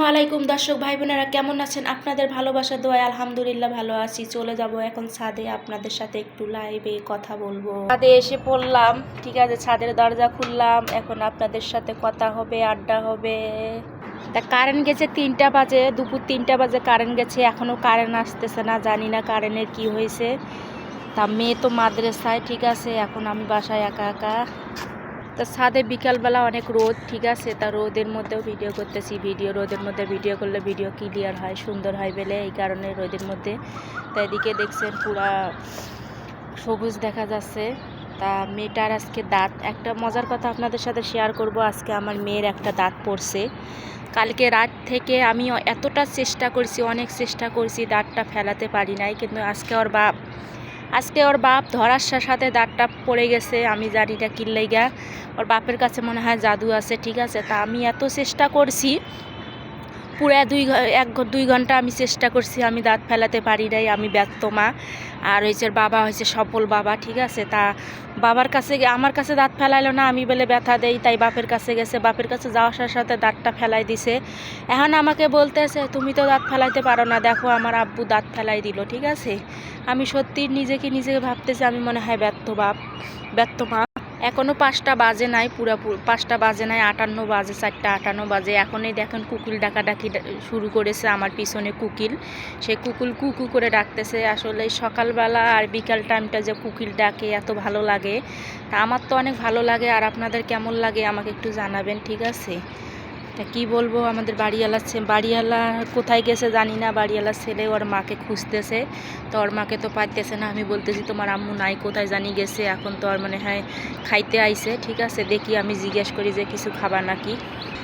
আলাইকুম দর্শক ভাই বোনেরা, কেমন আছেন? আপনাদের ভালোবাসা দোয়ায় আলহামদুলিল্লাহ ভালো আছি। চলে যাব এখন ছাদে, আপনাদের সাথে একটু লাইভে কথা বলবো। ছাদে এসে পড়লাম, ঠিক আছে, ছাদের দরজা খুললাম। এখন আপনাদের সাথে কথা হবে, আড্ডা হবে। তা কারেন্ট গেছে 3টা বাজে, দুপুর 3টা বাজে কারেন্ট গেছে, এখনও কারেন্ট আসতেছে না। জানি না কারেন্টের কি হয়েছে। তা মেয়ে তো মাদ্রাসায়, ঠিক আছে, এখন আমি বাসায় একা একা। তা ছাদে বিকালবেলা অনেক রোদ, ঠিক আছে, তা রোদের মধ্যেও ভিডিও করতেছি। রোদের মধ্যে ভিডিও করলে ভিডিও ক্লিয়ার হয়, সুন্দর হয় বলে এই কারণে রোদের মধ্যে। তা এদিকে দেখছেন পুরা সবুজ দেখা যাচ্ছে। তা মেয়েটার আজকে দাঁত, একটা মজার কথা আপনাদের সাথে শেয়ার করব। আজকে আমার মেয়ের একটা দাঁত পড়ছে। কালকে রাত থেকে আমি এতটা চেষ্টা করছি, অনেক চেষ্টা করছি, দাঁতটা ফেলাতে পারি নাই। কিন্তু আজকে ওর বাপ ধরার সাথে দাঁতটা পড়ে গেছে। আমি জানি না কি লাইগা, ওর বাপের কাছে মনে হয় জাদু আছে, ঠিক আছে। তা আমি এত চেষ্টা করছি, পুরো 2 ঘন্টা আমি চেষ্টা করছি, আমি দাঁত ফেলাতে পারি নাই। আমি ব্যর্থ মা। আর হয়েছে বাবা হয়েছে সফল বাবা, ঠিক আছে। তা বাবার কাছে, আমার কাছে দাঁত ফেলাইলো না, আমি বলে ব্যথা দেই, তাই বাপের কাছে গেছে। বাপের কাছে যাওয়ার সাথে দাঁতটা ফেলাই দিছে। এখন আমাকে বলতেছে তুমি তো দাঁত ফেলাইতে পারো না, দেখো আমার আব্বু দাঁত ফেলাই দিল, ঠিক আছে। আমি সত্যি নিজেকে ভাবতেছি আমি মনে হয় ব্যর্থ মা। এখনও 5টা বাজে নাই, পুরোপুরি 5টা বাজে নাই, 58 বাজে, 4টা 58 বাজে। এখনই দেখেন কুকিল ডাকাডাকি শুরু করেছে আমার পিছনে। কুকিল, সে কুকুল কুকু করে ডাকতেছে। আসলে সকালবেলা আর বিকাল টাইমটা যে কুকিল ডাকে এত ভালো লাগে। তা আমার তো অনেক ভালো লাগে। আর আপনাদের কেমন লাগে আমাকে একটু জানাবেন, ঠিক আছে। তা কী বলবো, আমাদের বাড়িওয়ালা কোথায় গেছে জানি না। বাড়িওয়ালার ছেলে ওর মাকে খুঁজতেছে, তো ওর মাকে তো পাইতেছে না। আমি বলতেছি তোমার আম্মু নাই, কোথায় জানি গেছে। এখন তো আর মনে হয় খাইতে আইছে, ঠিক আছে। দেখি আমি জিজ্ঞেস করি যে কিছু খাবার নাকি।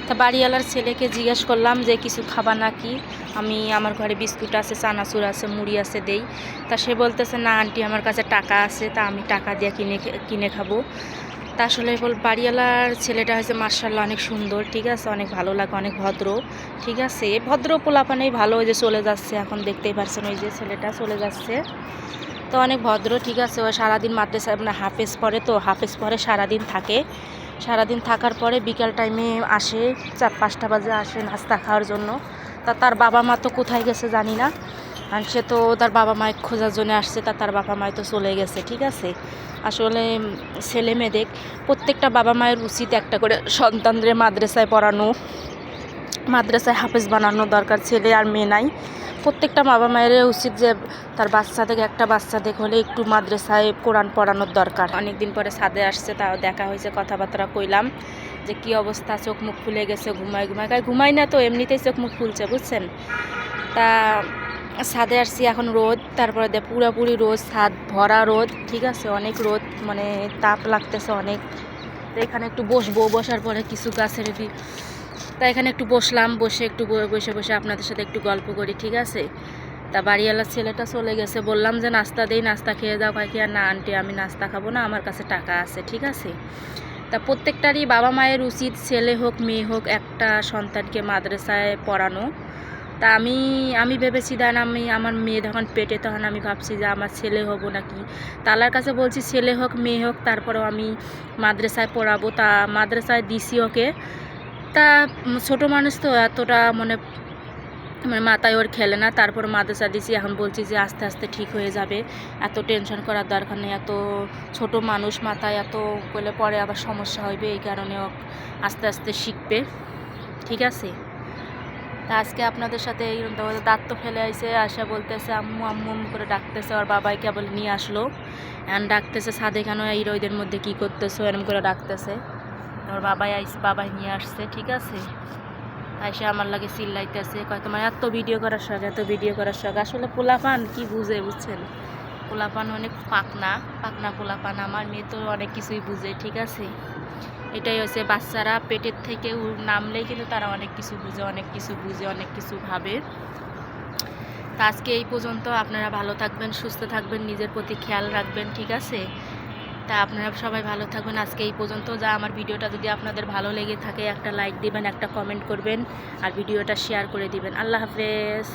তা বাড়িওয়ালার ছেলেকে জিজ্ঞেস করলাম যে কিছু খাবার নাকি। আমি আমার ঘরে বিস্কুট আছে, চানাচুর আছে, মুড়ি আছে, দেই। তা সে বলতেছে না আন্টি আমার কাছে টাকা আছে, তা আমি টাকা দিয়ে কিনে খাবো। তা আসলে বাড়িওয়ালার ছেলেটা হয়েছে মার্শাল্লাহ অনেক সুন্দর, ঠিক আছে, অনেক ভালো লাগে, অনেক ভদ্র, ঠিক আছে। ভদ্র পোলাপানেই ভালো। ওই যে চলে যাচ্ছে, এখন দেখতেই পারছেন ওই যে ছেলেটা চলে যাচ্ছে। তো অনেক ভদ্র, ঠিক আছে। ও সারাদিন মাদ্রাসায় মানে হাফেজ পড়ে, তো হাফেজ পড়ে সারাদিন থাকে। সারাদিন থাকার পরে বিকাল টাইমে আসে, 4-5টা বাজে আসে নাস্তা খাওয়ার জন্য। তা তার বাবা মা তো কোথায় গেছে জানি না। আর সে তো তার বাবা মায়ের খোঁজার জন্য আসছে, তার বাবা মায় তো চলে গেছে, ঠিক আছে। আসলে ছেলে মেয়েদের প্রত্যেকটা বাবা মায়ের উচিত একটা করে সন্তানদের মাদ্রাসায় পড়ানো, মাদ্রাসায় হাফেজ বানানো দরকার। ছেলে আর মেয়ে নাই, প্রত্যেকটা বাবা মায়ের উচিত যে তার একটা বাচ্চা হলে একটু মাদ্রাসায় কোরআন পড়ানোর দরকার। অনেকদিন পরে ছাদে আসছে, তাও দেখা হয়েছে, কথাবার্তা কইলাম যে কি অবস্থা। চোখ মুখ ফুলে গেছে, ঘুমাই না তো এমনিতেই চোখ মুখ ফুলছে, বুঝছেন। তা ছাদে আসছি, এখন রোদ, তারপরে পুরোপুরি রোদ, ছাদ ভরা রোদ, ঠিক আছে, অনেক রোদ, মানে তাপ লাগতেছে অনেক। তো এখানে একটু বসার পরে কিছু গাছের তা এখানে একটু বসলাম, বসে বসে আপনাদের সাথে একটু গল্প করি, ঠিক আছে। তা বাড়িওয়ালার ছেলেটা চলে গেছে, বললাম যে নাস্তা দেই, নাস্তা খেয়ে যাও। কি আর না আন্টি আমি নাস্তা খাবো না, আমার কাছে টাকা আছে, ঠিক আছে। তা প্রত্যেকটারই বাবা মায়ের উচিত, ছেলে হোক মেয়ে হোক, একটা সন্তানকে মাদ্রাসায় পড়ানো। তা আমি ভেবেছি দেন আমার মেয়ে যখন পেটে, তখন আমি ভাবছি যে আমার ছেলে হব নাকি। তা আল্লাহর কাছে বলছি ছেলে হোক মেয়ে হোক, তারপরেও আমি মাদ্রাসায় পড়াবো। তা মাদ্রাসায় দিছি ওকে। তা ছোটো মানুষ তো এতটা মানে মাথায় ওর খেলে না, তারপর মাদ্রাসা দিছি। এখন বলছি যে আস্তে আস্তে ঠিক হয়ে যাবে, এত টেনশন করার দরকার নেই। এত ছোট মানুষ, মাথায় এত করলে পরে আবার সমস্যা হইবে, এই কারণে ও আস্তে আস্তে শিখবে, ঠিক আছে। তা আজকে আপনাদের সাথে এই দাঁত তো ফেলে আইছে, আসা বলতেছে আম্মু আম্মু আম্মু করে ডাকতেছে। ওর বাবাই কেবল নিয়ে আসলো, এখন ডাকতেছে ছাদে, কেন এই রোদের মধ্যে কী করতেছো এরম করে ডাকতেছে। ওর বাবাই নিয়ে আসছে, ঠিক আছে। সে আমার লাগে চিল্লাইতেছে, কয় তোমার এত ভিডিও করার শখ। আসলে পোলাপান কি বুঝে, বুঝছেন। পোলাপান অনেক পাকনা পোলাপান। আমার মেয়ে তো অনেক কিছুই বুঝে, ঠিক আছে। এটাই হচ্ছে বাচ্চারা পেটের থেকে নামলেই কিন্তু তারা অনেক কিছু বুঝে, অনেক কিছু ভাবে। তা আজকে এই পর্যন্ত। আপনারা ভালো থাকবেন, সুস্থ থাকবেন, নিজের প্রতি খেয়াল রাখবেন, ঠিক আছে। তা আপনারা সবাই ভালো থাকবেন। আজকে এই পর্যন্ত। আমার ভিডিওটা যদি আপনাদের ভালো লেগে থাকে একটা লাইক দিবেন, একটা কমেন্ট করবেন, আর ভিডিওটা শেয়ার করে দিবেন। আল্লাহ হাফেজ।